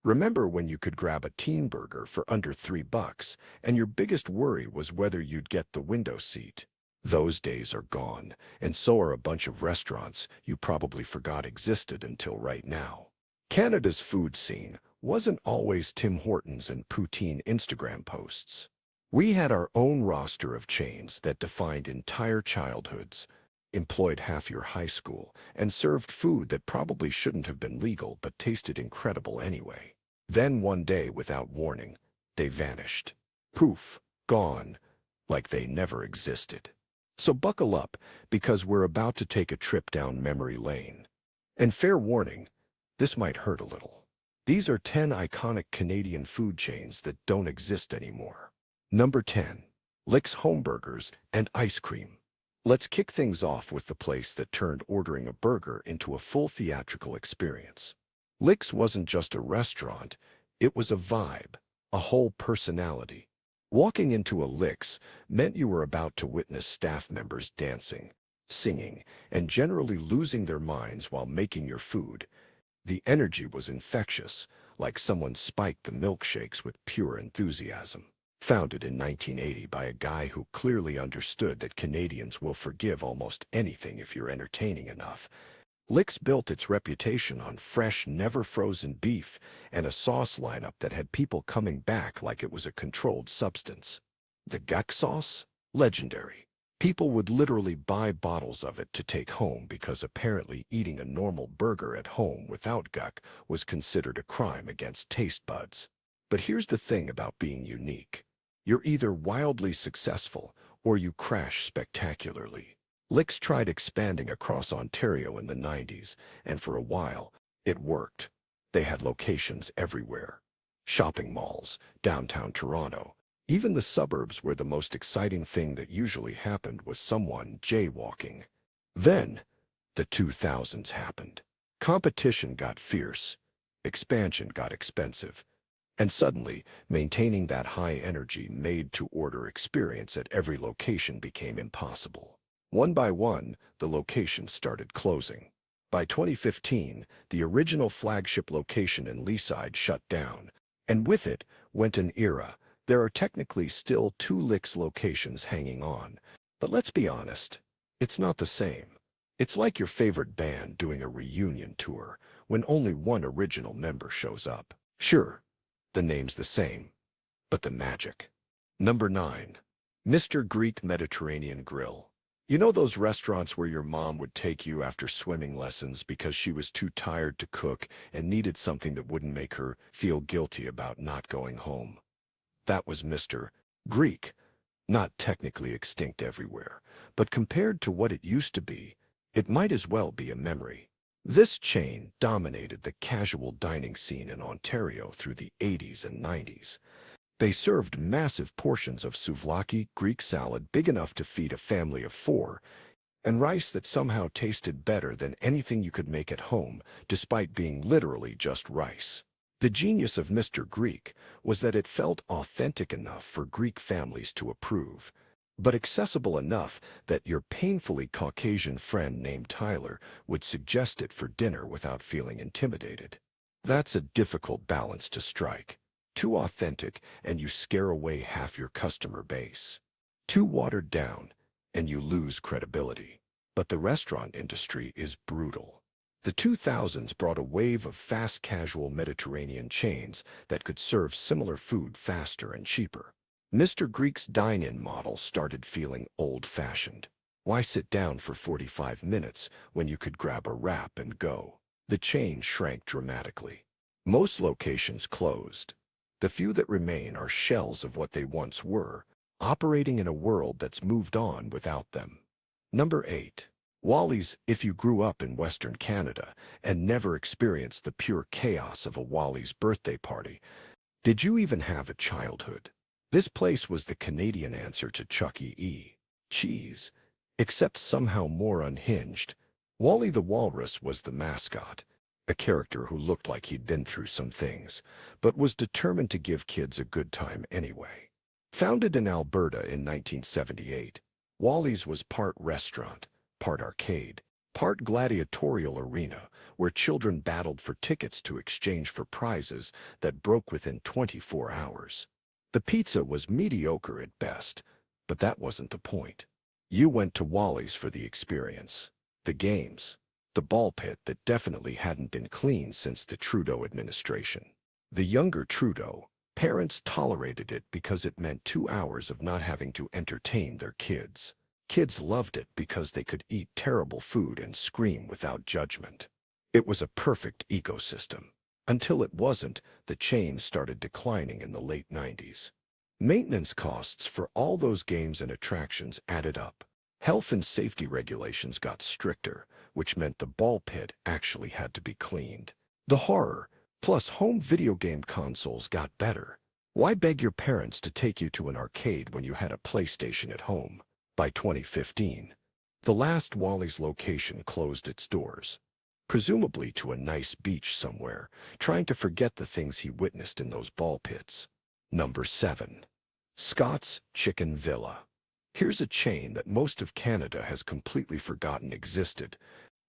Remember when you could grab a teen burger for under $3 and your biggest worry was whether you'd get the window seat? Those days are gone, and so are a bunch of restaurants you probably forgot existed until right now. Canada's food scene wasn't always Tim Hortons and poutine Instagram posts. We had our own roster of chains that defined entire childhoods, employed half your high school, and served food that probably shouldn't have been legal but tasted incredible anyway. Then one day, without warning, they vanished. Poof, gone, like they never existed. So buckle up, because we're about to take a trip down memory lane. And fair warning, this might hurt a little. These are 10 iconic Canadian food chains that don't exist anymore. Number 10. Lick's Home Burgers and Ice Cream. Let's kick things off with the place that turned ordering a burger into a full theatrical experience. Lick's wasn't just a restaurant, it was a vibe, a whole personality. Walking into a Lick's meant you were about to witness staff members dancing, singing, and generally losing their minds while making your food. The energy was infectious, like someone spiked the milkshakes with pure enthusiasm. Founded in 1980 by a guy who clearly understood that Canadians will forgive almost anything if you're entertaining enough, Lick's built its reputation on fresh, never-frozen beef and a sauce lineup that had people coming back like it was a controlled substance. The guac sauce? Legendary. People would literally buy bottles of it to take home because apparently eating a normal burger at home without guac was considered a crime against taste buds. But here's the thing about being unique. You're either wildly successful or you crash spectacularly. Lick's tried expanding across Ontario in the 90s, and for a while, it worked. They had locations everywhere. Shopping malls, downtown Toronto, even the suburbs where the most exciting thing that usually happened was someone jaywalking. Then, the 2000s happened. Competition got fierce, expansion got expensive, and suddenly, maintaining that high-energy, made-to-order experience at every location became impossible. One by one, the locations started closing. By 2015, the original flagship location in Leaside shut down, and with it went an era. There are technically still 2 Lick's locations hanging on, but let's be honest, it's not the same. It's like your favorite band doing a reunion tour when only one original member shows up. Sure, the name's the same, but the magic. Number 9. Mr. Greek Mediterranean Grill. You know those restaurants where your mom would take you after swimming lessons because she was too tired to cook and needed something that wouldn't make her feel guilty about not going home? That was Mr. Greek. Not technically extinct everywhere, but compared to what it used to be, it might as well be a memory. This chain dominated the casual dining scene in Ontario through the 80s and 90s. They served massive portions of souvlaki, Greek salad big enough to feed a family of 4, and rice that somehow tasted better than anything you could make at home, despite being literally just rice. The genius of Mr. Greek was that it felt authentic enough for Greek families to approve, but accessible enough that your painfully Caucasian friend named Tyler would suggest it for dinner without feeling intimidated. That's a difficult balance to strike. Too authentic, and you scare away half your customer base. Too watered down, and you lose credibility. But the restaurant industry is brutal. The 2000s brought a wave of fast casual Mediterranean chains that could serve similar food faster and cheaper. Mr. Greek's dine-in model started feeling old-fashioned. Why sit down for 45 minutes when you could grab a wrap and go? The chain shrank dramatically. Most locations closed. The few that remain are shells of what they once were, operating in a world that's moved on without them. Number 8. Wally's. If you grew up in Western Canada and never experienced the pure chaos of a Wally's birthday party, did you even have a childhood? This place was the Canadian answer to Chuck E. Cheese, except somehow more unhinged. Wally the Walrus was the mascot, a character who looked like he'd been through some things, but was determined to give kids a good time anyway. Founded in Alberta in 1978, Wally's was part restaurant, part arcade, part gladiatorial arena where children battled for tickets to exchange for prizes that broke within 24 hours. The pizza was mediocre at best, but that wasn't the point. You went to Wally's for the experience, the games, the ball pit that definitely hadn't been cleaned since the Trudeau administration. The younger Trudeau, parents tolerated it because it meant 2 hours of not having to entertain their kids. Kids loved it because they could eat terrible food and scream without judgment. It was a perfect ecosystem. Until it wasn't, the chain started declining in the late 90s. Maintenance costs for all those games and attractions added up. Health and safety regulations got stricter, which meant the ball pit actually had to be cleaned. The horror, plus home video game consoles, got better. Why beg your parents to take you to an arcade when you had a PlayStation at home? By 2015, the last Wally's location closed its doors, presumably to a nice beach somewhere, trying to forget the things he witnessed in those ball pits. Number 7. Scott's Chicken Villa. Here's a chain that most of Canada has completely forgotten existed,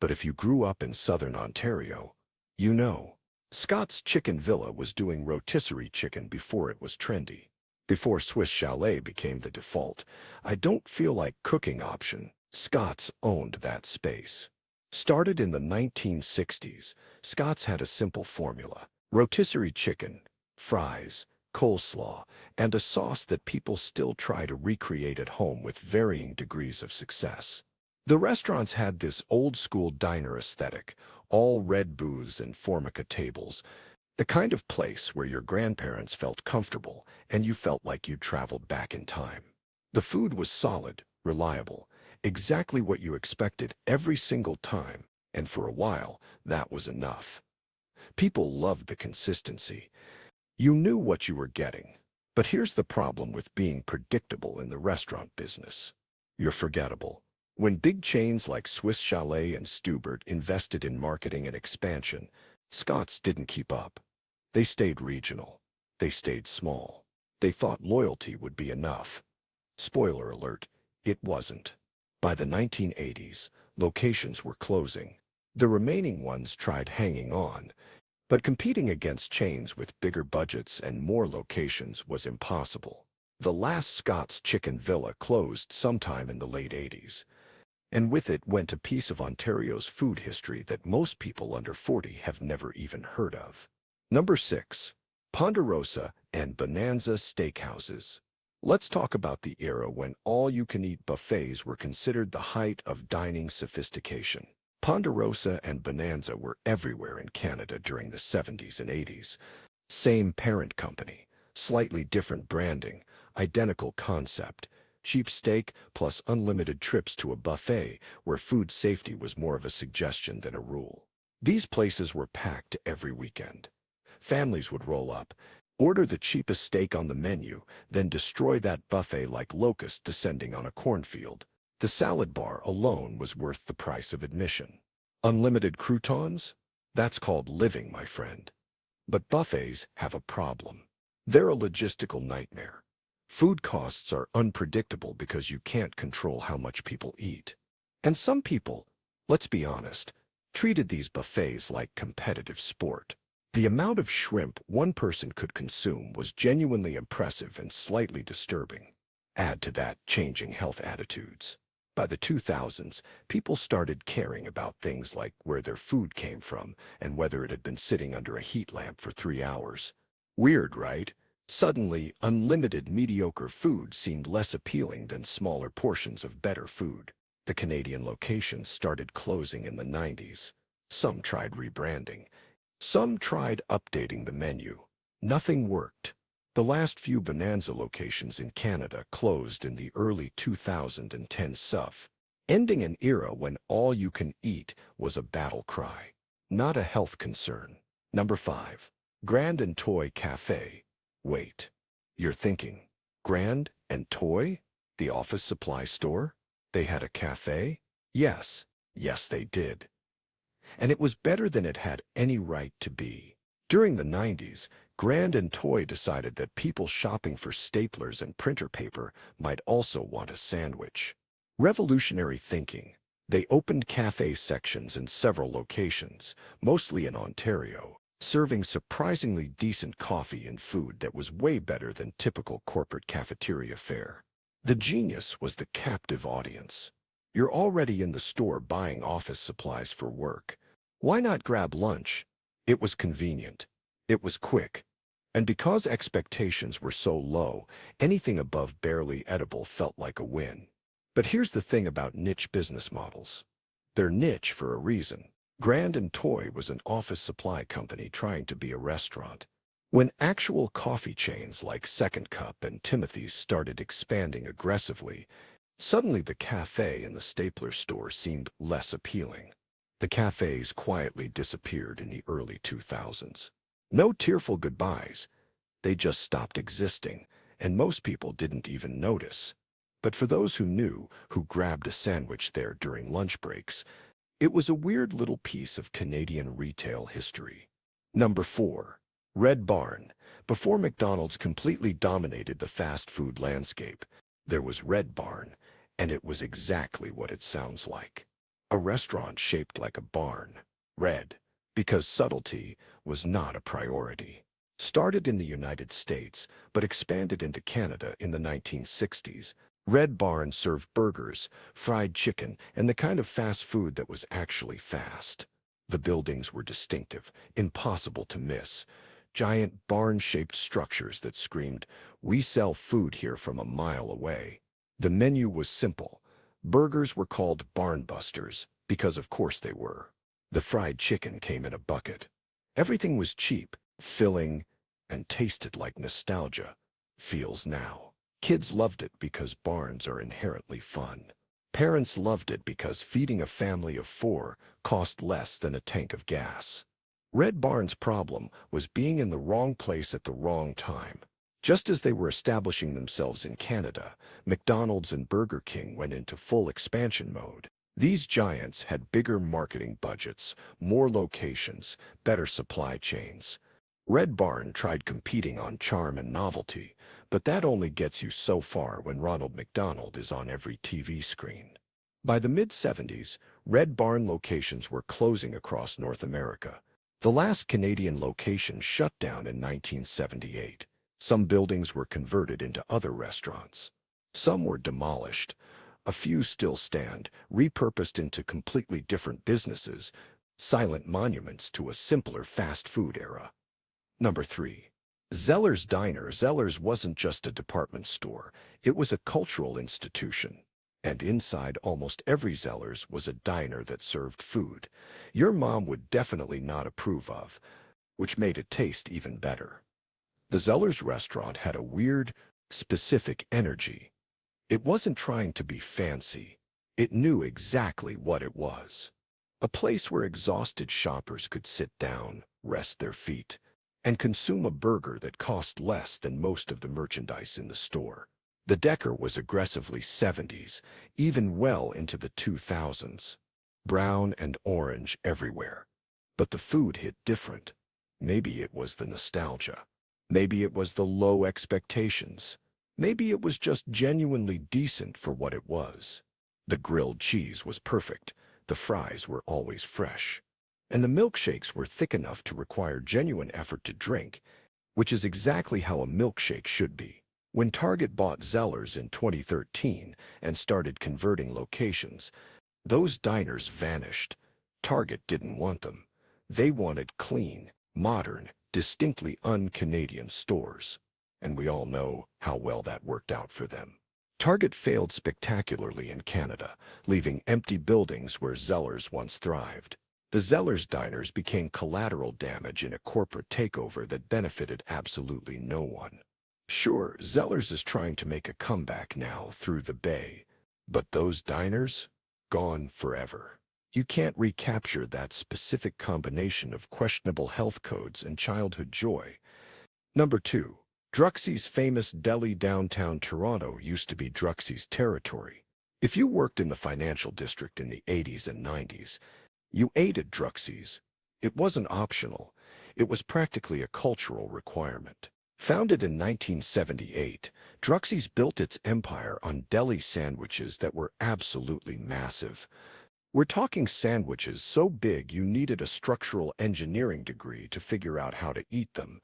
but if you grew up in southern Ontario, you know. Scott's Chicken Villa was doing rotisserie chicken before it was trendy. Before Swiss Chalet became the default, I don't feel like cooking option, Scott's owned that space. Started in the 1960s, Scott's had a simple formula: rotisserie chicken, fries, coleslaw, and a sauce that people still try to recreate at home with varying degrees of success. The restaurants had this old-school diner aesthetic, all red booths and formica tables, the kind of place where your grandparents felt comfortable and you felt like you'd traveled back in time. The food was solid, reliable, exactly what you expected every single time, and for a while, that was enough. People loved the consistency. You knew what you were getting. But here's the problem with being predictable in the restaurant business. You're forgettable. When big chains like Swiss Chalet and Stubert invested in marketing and expansion, Scott's didn't keep up. They stayed regional. They stayed small. They thought loyalty would be enough. Spoiler alert, it wasn't. By the 1980s, locations were closing. The remaining ones tried hanging on, but competing against chains with bigger budgets and more locations was impossible. The last Scott's Chicken Villa closed sometime in the late 80s, and with it went a piece of Ontario's food history that most people under 40 have never even heard of. Number 6. Ponderosa and Bonanza Steakhouses. Let's talk about the era when all-you-can-eat buffets were considered the height of dining sophistication. Ponderosa and Bonanza were everywhere in Canada during the 70s and 80s. Same parent company, slightly different branding, identical concept: cheap steak plus unlimited trips to a buffet where food safety was more of a suggestion than a rule. These places were packed every weekend. Families would roll up, order the cheapest steak on the menu, then destroy that buffet like locusts descending on a cornfield. The salad bar alone was worth the price of admission. Unlimited croutons? That's called living, my friend. But buffets have a problem. They're a logistical nightmare. Food costs are unpredictable because you can't control how much people eat. And some people, let's be honest, treated these buffets like competitive sport. The amount of shrimp one person could consume was genuinely impressive and slightly disturbing. Add to that changing health attitudes. By the 2000s, people started caring about things like where their food came from and whether it had been sitting under a heat lamp for 3 hours. Weird, right? Suddenly, unlimited mediocre food seemed less appealing than smaller portions of better food. The Canadian locations started closing in the 90s. Some tried rebranding. Some tried updating the menu. Nothing worked. The last few Bonanza locations in Canada closed in the early 2010s stuff, ending an era when all you can eat was a battle cry, not a health concern. Number 5. Grand and Toy Cafe. Wait. You're thinking, Grand and Toy? The office supply store? They had a cafe? Yes. Yes, they did. And it was better than it had any right to be. During the 90s, Grand and Toy decided that people shopping for staplers and printer paper might also want a sandwich. Revolutionary thinking. They opened cafe sections in several locations, mostly in Ontario, serving surprisingly decent coffee and food that was way better than typical corporate cafeteria fare. The genius was the captive audience. You're already in the store buying office supplies for work. Why not grab lunch? It was convenient. It was quick. And because expectations were so low, anything above barely edible felt like a win. But here's the thing about niche business models. They're niche for a reason. Grand and Toy was an office supply company trying to be a restaurant. When actual coffee chains like Second Cup and Timothy's started expanding aggressively, suddenly the cafe and the stapler store seemed less appealing. The cafes quietly disappeared in the early 2000s. No tearful goodbyes. They just stopped existing, and most people didn't even notice. But for those who knew, who grabbed a sandwich there during lunch breaks, it was a weird little piece of Canadian retail history. Number 4. Red Barn. Before McDonald's completely dominated the fast food landscape, there was Red Barn, and it was exactly what it sounds like. A restaurant shaped like a barn. Red, because subtlety was not a priority. Started in the United States, but expanded into Canada in the 1960s, Red Barn served burgers, fried chicken, and the kind of fast food that was actually fast. The buildings were distinctive, impossible to miss. Giant barn-shaped structures that screamed, "We sell food here," from a mile away. The menu was simple. Burgers were called barn busters, because of course they were. The fried chicken came in a bucket. Everything was cheap, filling, and tasted like nostalgia feels now. Kids loved it because barns are inherently fun. Parents loved it because feeding a family of 4 cost less than a tank of gas. Red Barn's problem was being in the wrong place at the wrong time. Just as they were establishing themselves in Canada, McDonald's and Burger King went into full expansion mode. These giants had bigger marketing budgets, more locations, better supply chains. Red Barn tried competing on charm and novelty, but that only gets you so far when Ronald McDonald is on every TV screen. By the mid-70s, Red Barn locations were closing across North America. The last Canadian location shut down in 1978. Some buildings were converted into other restaurants. Some were demolished. A few still stand, repurposed into completely different businesses, silent monuments to a simpler fast food era. Number 3. Zeller's Diner. Zeller's wasn't just a department store. It was a cultural institution. And inside almost every Zeller's was a diner that served food your mom would definitely not approve of, which made it taste even better. The Zeller's restaurant had a weird, specific energy. It wasn't trying to be fancy. It knew exactly what it was. A place where exhausted shoppers could sit down, rest their feet, and consume a burger that cost less than most of the merchandise in the store. The decor was aggressively 70s, even well into the 2000s. Brown and orange everywhere. But the food hit different. Maybe it was the nostalgia. Maybe it was the low expectations. Maybe it was just genuinely decent for what it was. The grilled cheese was perfect. The fries were always fresh. And the milkshakes were thick enough to require genuine effort to drink, which is exactly how a milkshake should be. When Target bought Zeller's in 2013 and started converting locations, those diners vanished. Target didn't want them. They wanted clean, modern, distinctly un-Canadian stores. And we all know how well that worked out for them. Target failed spectacularly in Canada, leaving empty buildings where Zeller's once thrived. The Zeller's diners became collateral damage in a corporate takeover that benefited absolutely no one. Sure, Zeller's is trying to make a comeback now through the Bay, but those diners? Gone forever. You can't recapture that specific combination of questionable health codes and childhood joy. Number 2. Druxy's famous deli. Downtown Toronto used to be Druxy's territory. If you worked in the financial district in the 80s and 90s, you ate at Druxy's. It wasn't optional. It was practically a cultural requirement. Founded in 1978, Druxy's built its empire on deli sandwiches that were absolutely massive. We're talking sandwiches so big you needed a structural engineering degree to figure out how to eat them.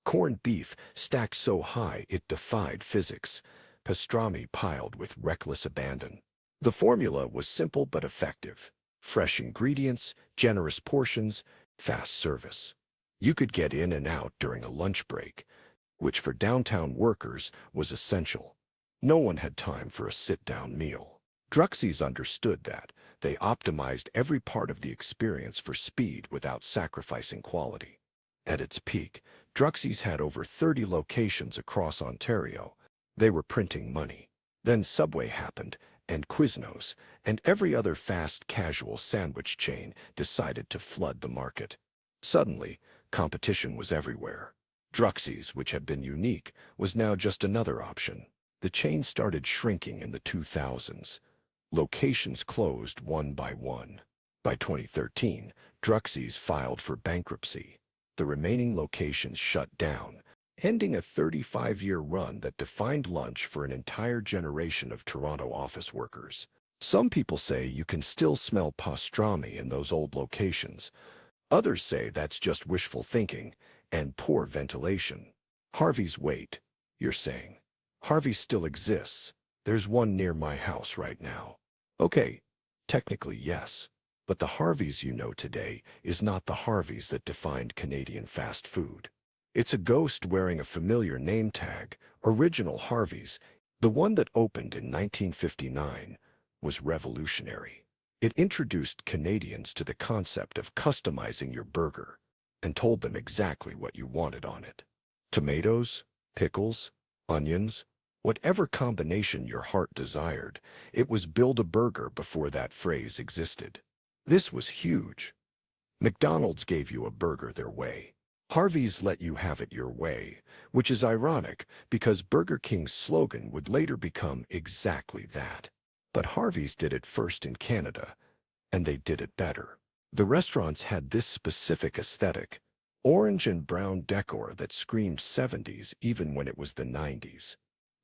Corned beef stacked so high it defied physics. Pastrami piled with reckless abandon. The formula was simple but effective. Fresh ingredients, generous portions, fast service. You could get in and out during a lunch break, which for downtown workers was essential. No one had time for a sit-down meal. Druxies understood that. They optimized every part of the experience for speed without sacrificing quality. At its peak, Druxies had over 30 locations across Ontario. They were printing money. Then Subway happened, and Quiznos, and every other fast casual sandwich chain decided to flood the market. Suddenly, competition was everywhere. Druxies, which had been unique, was now just another option. The chain started shrinking in the 2000s. Locations closed one by one. By 2013, Druxies filed for bankruptcy. The remaining locations shut down, ending a 35-year run that defined lunch for an entire generation of Toronto office workers. Some people say you can still smell pastrami in those old locations. Others say that's just wishful thinking and poor ventilation. Harvey's wait, you're saying. Harvey still exists. There's one near my house right now. Okay, technically yes. But the Harveys you know today is not the Harveys that defined Canadian fast food. It's a ghost wearing a familiar name tag. Original Harvey's, the one that opened in 1959, was revolutionary. It introduced Canadians to the concept of customizing your burger and told them exactly what you wanted on it. Tomatoes, pickles, onions, whatever combination your heart desired, it was build a burger before that phrase existed. This was huge. McDonald's gave you a burger their way. Harvey's let you have it your way, which is ironic because Burger King's slogan would later become exactly that. But Harvey's did it first in Canada, and they did it better. The restaurants had this specific aesthetic, orange and brown decor that screamed 70s even when it was the 90s.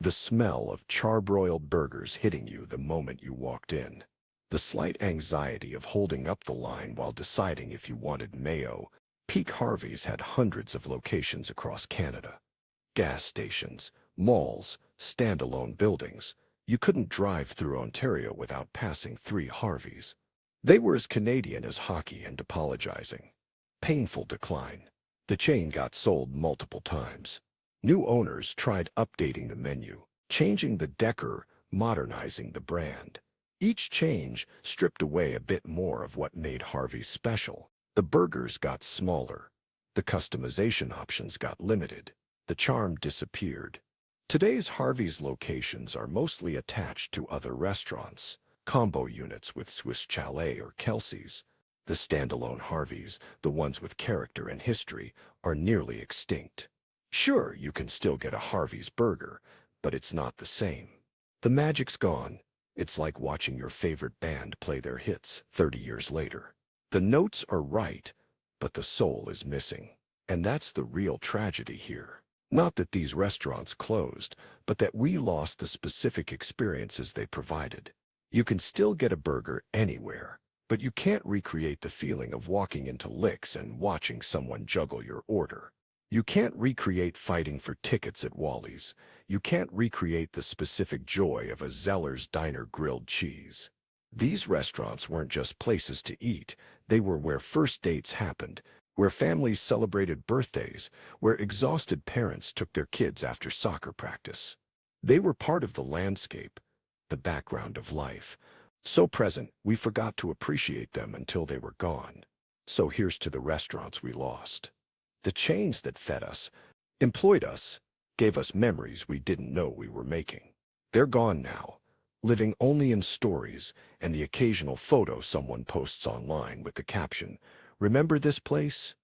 The smell of charbroiled burgers hitting you the moment you walked in. The slight anxiety of holding up the line while deciding if you wanted mayo. Peak Harvey's had hundreds of locations across Canada. Gas stations, malls, standalone buildings. You couldn't drive through Ontario without passing 3 Harveys. They were as Canadian as hockey and apologizing. Painful decline. The chain got sold multiple times. New owners tried updating the menu, changing the decor, modernizing the brand. Each change stripped away a bit more of what made Harvey's special. The burgers got smaller. The customization options got limited. The charm disappeared. Today's Harvey's locations are mostly attached to other restaurants, combo units with Swiss Chalet or Kelsey's. The standalone Harvey's, the ones with character and history, are nearly extinct. Sure, you can still get a Harvey's burger, but it's not the same. The magic's gone. It's like watching your favorite band play their hits 30 years later. The notes are right, but the soul is missing. And that's the real tragedy here. Not that these restaurants closed, but that we lost the specific experiences they provided. You can still get a burger anywhere, but you can't recreate the feeling of walking into Licks and watching someone juggle your order. You can't recreate fighting for tickets at Wally's. You can't recreate the specific joy of a Zeller's Diner grilled cheese. These restaurants weren't just places to eat. They were where first dates happened, where families celebrated birthdays, where exhausted parents took their kids after soccer practice. They were part of the landscape, the background of life. So present, we forgot to appreciate them until they were gone. So here's to the restaurants we lost. The chains that fed us, employed us, gave us memories we didn't know we were making. They're gone now, living only in stories and the occasional photo someone posts online with the caption, "Remember this place?"